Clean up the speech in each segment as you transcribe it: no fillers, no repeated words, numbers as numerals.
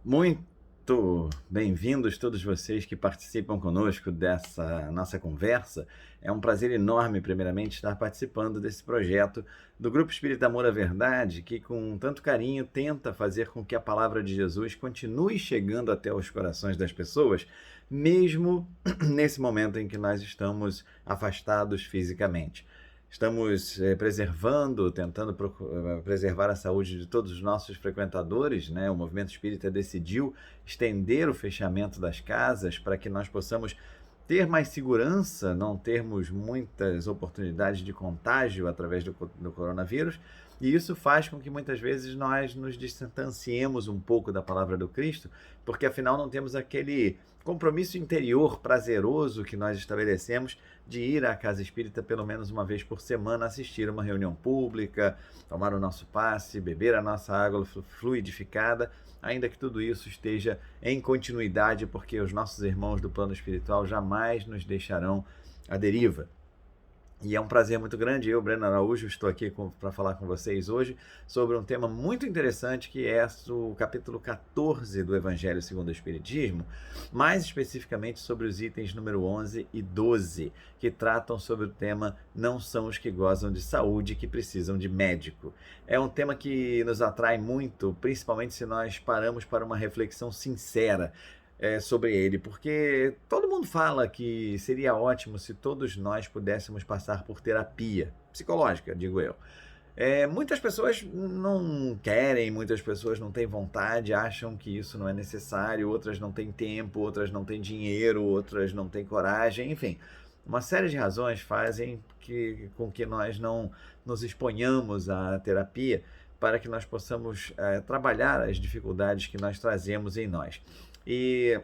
Muito bem-vindos todos vocês que participam conosco dessa nossa conversa. É um prazer enorme, primeiramente, estar participando desse projeto do Grupo Espírita Amor à Verdade, que com tanto carinho tenta fazer com que a palavra de Jesus continue chegando até os corações das pessoas, mesmo nesse momento em que nós estamos afastados fisicamente. Estamos preservando, tentando preservar a saúde de todos os nossos frequentadores, né? O Movimento Espírita decidiu estender o fechamento das casas para que nós possamos ter mais segurança, não termos muitas oportunidades de contágio através do coronavírus, e isso faz com que muitas vezes nós nos distanciemos um pouco da palavra do Cristo, porque afinal não temos aquele compromisso interior prazeroso que nós estabelecemos de ir à casa espírita pelo menos uma vez por semana, assistir uma reunião pública, tomar o nosso passe, beber a nossa água fluidificada, ainda que tudo isso esteja em continuidade, porque os nossos irmãos do plano espiritual jamais nos deixarão à deriva. E é um prazer muito grande, eu, Breno Araújo, estou aqui para falar com vocês hoje sobre um tema muito interessante que é o capítulo 14 do Evangelho segundo o Espiritismo, mais especificamente sobre os itens número 11 e 12, que tratam sobre o tema não são os que gozam de saúde que precisam de médico. É um tema que nos atrai muito, principalmente se nós paramos para uma reflexão sincera sobre ele, porque todo mundo fala que seria ótimo se todos nós pudéssemos passar por terapia psicológica, digo eu. Muitas pessoas não querem, muitas pessoas não têm vontade, acham que isso não é necessário, outras não têm tempo, outras não têm dinheiro, outras não têm coragem, enfim. Uma série de razões fazem com que nós não nos exponhamos à terapia para que nós possamos trabalhar as dificuldades que nós trazemos em nós. E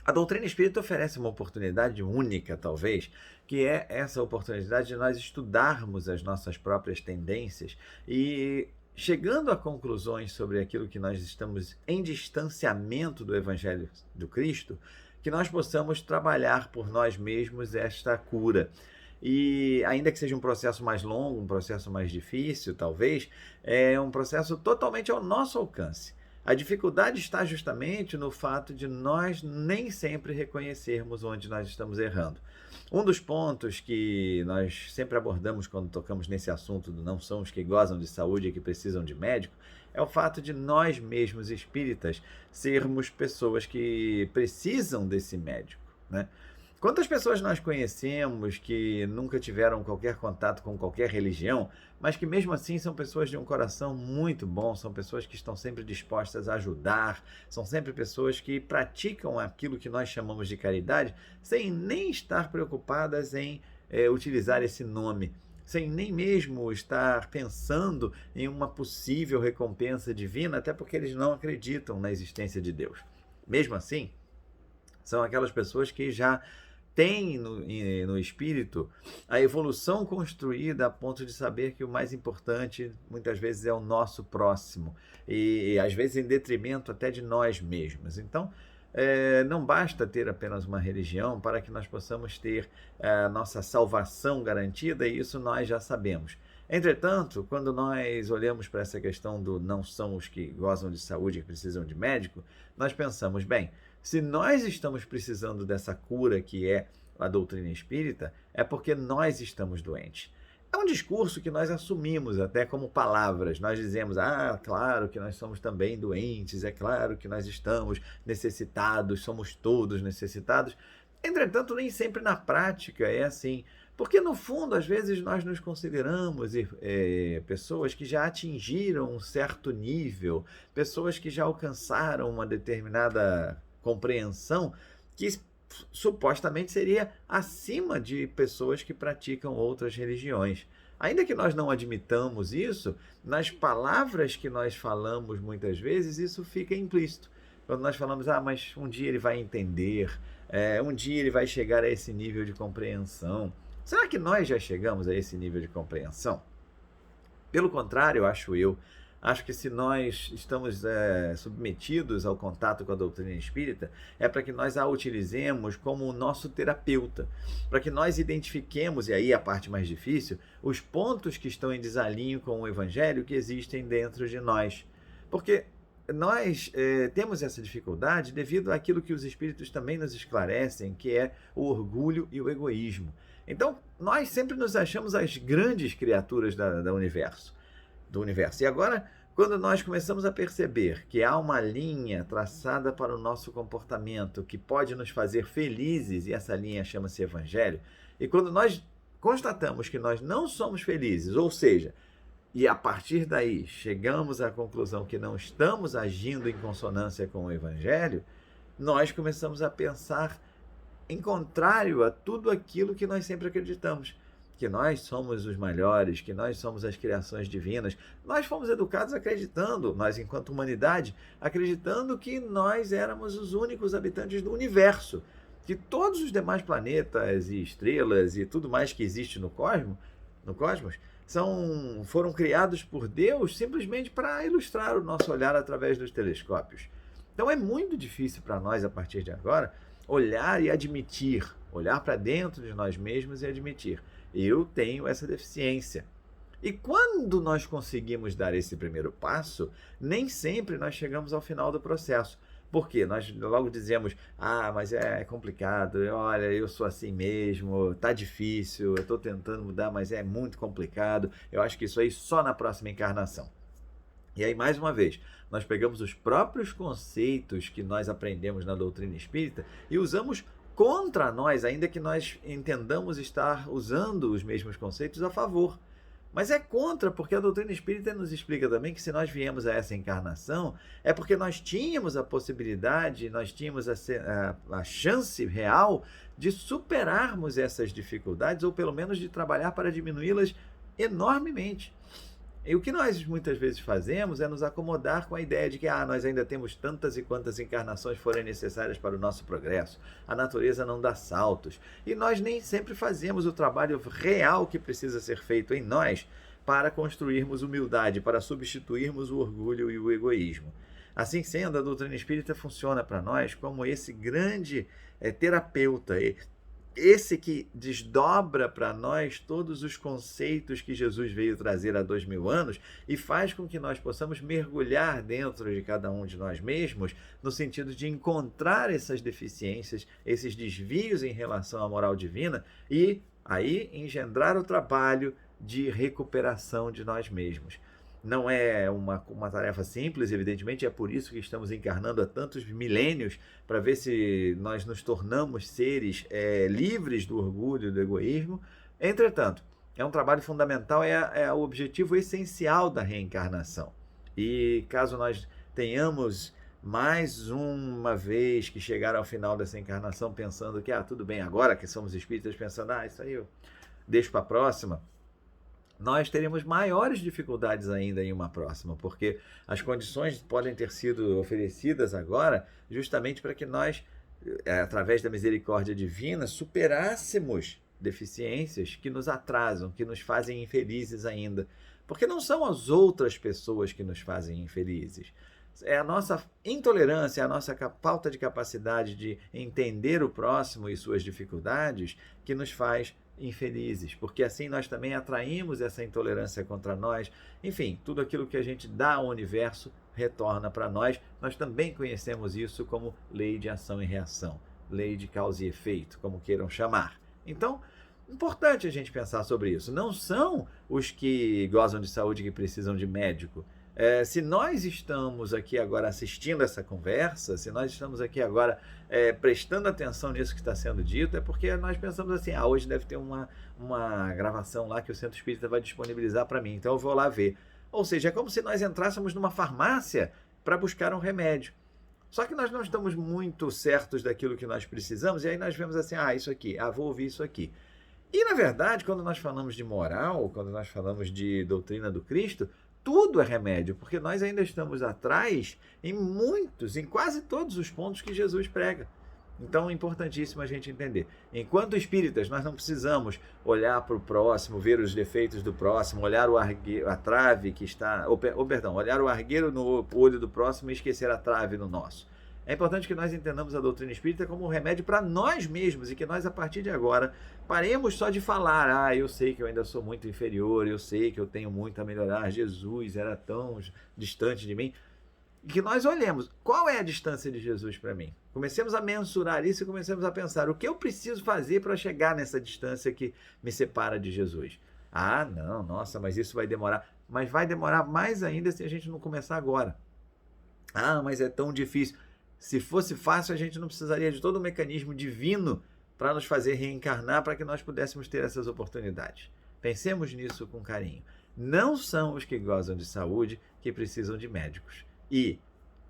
a doutrina espírita oferece uma oportunidade única, talvez, que é essa oportunidade de nós estudarmos as nossas próprias tendências e, chegando a conclusões sobre aquilo que nós estamos em distanciamento do Evangelho do Cristo, que nós possamos trabalhar por nós mesmos esta cura. E ainda que seja um processo mais longo, um processo mais difícil, talvez, é um processo totalmente ao nosso alcance. A dificuldade está justamente no fato de nós nem sempre reconhecermos onde nós estamos errando. Um dos pontos que nós sempre abordamos quando tocamos nesse assunto do não são os que gozam de saúde e que precisam de médico, é o fato de nós mesmos espíritas sermos pessoas que precisam desse médico, né? Quantas pessoas nós conhecemos que nunca tiveram qualquer contato com qualquer religião, mas que mesmo assim são pessoas de um coração muito bom, são pessoas que estão sempre dispostas a ajudar, são sempre pessoas que praticam aquilo que nós chamamos de caridade, sem nem estar preocupadas em utilizar esse nome, sem nem mesmo estar pensando em uma possível recompensa divina, até porque eles não acreditam na existência de Deus. Mesmo assim, são aquelas pessoas que já têm no espírito a evolução construída a ponto de saber que o mais importante muitas vezes é o nosso próximo e às vezes em detrimento até de nós mesmos. Então, não basta ter apenas uma religião para que nós possamos ter a nossa salvação garantida, e isso nós já sabemos. Entretanto, quando nós olhamos para essa questão do não são os que gozam de saúde e precisam de médico, nós pensamos, bem, se nós estamos precisando dessa cura que é a doutrina espírita, é porque nós estamos doentes. É um discurso que nós assumimos até como palavras. Nós dizemos, claro que nós somos também doentes, é claro que nós estamos necessitados, somos todos necessitados. Entretanto, nem sempre na prática é assim. Porque, no fundo, às vezes nós nos consideramos pessoas que já atingiram um certo nível, pessoas que já alcançaram uma determinada compreensão que supostamente seria acima de pessoas que praticam outras religiões. Ainda que nós não admitamos isso, nas palavras que nós falamos muitas vezes, isso fica implícito. Quando nós falamos, mas um dia ele vai entender, um dia ele vai chegar a esse nível de compreensão. Será que nós já chegamos a esse nível de compreensão? Pelo contrário, acho que se nós estamos submetidos ao contato com a doutrina espírita, é para que nós a utilizemos como o nosso terapeuta, para que nós identifiquemos, e aí a parte mais difícil, os pontos que estão em desalinho com o evangelho que existem dentro de nós. Porque nós temos essa dificuldade devido àquilo que os espíritos também nos esclarecem, que é o orgulho e o egoísmo. Então, nós sempre nos achamos as grandes criaturas do universo. E agora, quando nós começamos a perceber que há uma linha traçada para o nosso comportamento que pode nos fazer felizes, e essa linha chama-se Evangelho, e quando nós constatamos que nós não somos felizes, ou seja, e a partir daí chegamos à conclusão que não estamos agindo em consonância com o Evangelho, nós começamos a pensar em contrário a tudo aquilo que nós sempre acreditamos. Que nós somos os melhores, que nós somos as criações divinas. Nós fomos educados acreditando, nós enquanto humanidade, acreditando que nós éramos os únicos habitantes do universo. Que todos os demais planetas e estrelas e tudo mais que existe no cosmos, foram criados por Deus simplesmente para ilustrar o nosso olhar através dos telescópios. Então é muito difícil para nós, a partir de agora, olhar e admitir, olhar para dentro de nós mesmos e admitir: eu tenho essa deficiência. E quando nós conseguimos dar esse primeiro passo, nem sempre nós chegamos ao final do processo. Por quê? Nós logo dizemos: mas é complicado, olha, eu sou assim mesmo, tá difícil, eu estou tentando mudar, mas é muito complicado, eu acho que isso aí só na próxima encarnação. E aí, mais uma vez, nós pegamos os próprios conceitos que nós aprendemos na doutrina espírita e usamos contra nós, ainda que nós entendamos estar usando os mesmos conceitos a favor. Mas é contra, porque a doutrina espírita nos explica também que se nós viemos a essa encarnação, é porque nós tínhamos a possibilidade, nós tínhamos a chance real de superarmos essas dificuldades, ou pelo menos de trabalhar para diminuí-las enormemente. E o que nós muitas vezes fazemos é nos acomodar com a ideia de que nós ainda temos tantas e quantas encarnações forem necessárias para o nosso progresso. A natureza não dá saltos. E nós nem sempre fazemos o trabalho real que precisa ser feito em nós para construirmos humildade, para substituirmos o orgulho e o egoísmo. Assim sendo, a doutrina espírita funciona para nós como esse grande terapeuta, esse que desdobra para nós todos os conceitos que Jesus veio trazer há 2000 anos e faz com que nós possamos mergulhar dentro de cada um de nós mesmos, no sentido de encontrar essas deficiências, esses desvios em relação à moral divina e aí engendrar o trabalho de recuperação de nós mesmos. Não é uma tarefa simples, evidentemente, é por isso que estamos encarnando há tantos milênios, para ver se nós nos tornamos seres livres do orgulho e do egoísmo. Entretanto, é um trabalho fundamental, é o objetivo essencial da reencarnação. E caso nós tenhamos mais uma vez que chegar ao final dessa encarnação pensando que tudo bem, agora que somos espíritas, pensando isso aí eu deixo para a próxima, nós teremos maiores dificuldades ainda em uma próxima, porque as condições podem ter sido oferecidas agora justamente para que nós, através da misericórdia divina, superássemos deficiências que nos atrasam, que nos fazem infelizes ainda. Porque não são as outras pessoas que nos fazem infelizes. É a nossa intolerância, a nossa falta de capacidade de entender o próximo e suas dificuldades que nos faz infelizes, porque assim nós também atraímos essa intolerância contra nós. Enfim, tudo aquilo que a gente dá ao universo retorna para nós. Nós também conhecemos isso como lei de ação e reação, lei de causa e efeito, como queiram chamar. Então, importante a gente pensar sobre isso. Não são os que gozam de saúde que precisam de médico. Se nós estamos aqui agora assistindo essa conversa, se nós estamos aqui agora prestando atenção nisso que está sendo dito, é porque nós pensamos assim, hoje deve ter uma gravação lá que o Centro Espírita vai disponibilizar para mim, então eu vou lá ver. Ou seja, é como se nós entrássemos numa farmácia para buscar um remédio. Só que nós não estamos muito certos daquilo que nós precisamos, e aí nós vemos assim, isso aqui, vou ouvir isso aqui. E, na verdade, quando nós falamos de moral, quando nós falamos de doutrina do Cristo, tudo é remédio, porque nós ainda estamos atrás em quase todos os pontos que Jesus prega. Então é importantíssimo a gente entender. Enquanto espíritas, nós não precisamos olhar para o próximo, ver os defeitos do próximo, olhar a trave que está... olhar o argueiro no olho do próximo e esquecer a trave no nosso. É importante que nós entendamos a doutrina espírita como um remédio para nós mesmos e que nós, a partir de agora, paremos só de falar, eu sei que eu ainda sou muito inferior, eu sei que eu tenho muito a melhorar, Jesus era tão distante de mim. e que nós olhemos qual é a distância de Jesus para mim. Comecemos a mensurar isso e comecemos a pensar o que eu preciso fazer para chegar nessa distância que me separa de Jesus. Ah, não, nossa, mas isso vai demorar. Mas vai demorar mais ainda se a gente não começar agora. Ah, mas é tão difícil. Se fosse fácil, a gente não precisaria de todo o mecanismo divino para nos fazer reencarnar para que nós pudéssemos ter essas oportunidades. Pensemos nisso com carinho. Não são os que gozam de saúde que precisam de médicos. E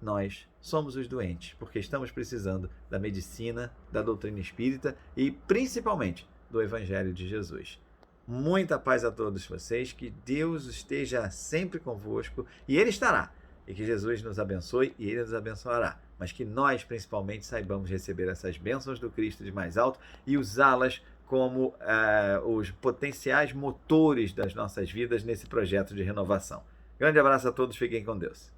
nós somos os doentes, porque estamos precisando da medicina, da doutrina espírita e principalmente do Evangelho de Jesus. Muita paz a todos vocês, que Deus esteja sempre convosco e Ele estará. E que Jesus nos abençoe e Ele nos abençoará. Mas que nós, principalmente, saibamos receber essas bênçãos do Cristo de mais alto e usá-las como os potenciais motores das nossas vidas nesse projeto de renovação. Grande abraço a todos, fiquem com Deus.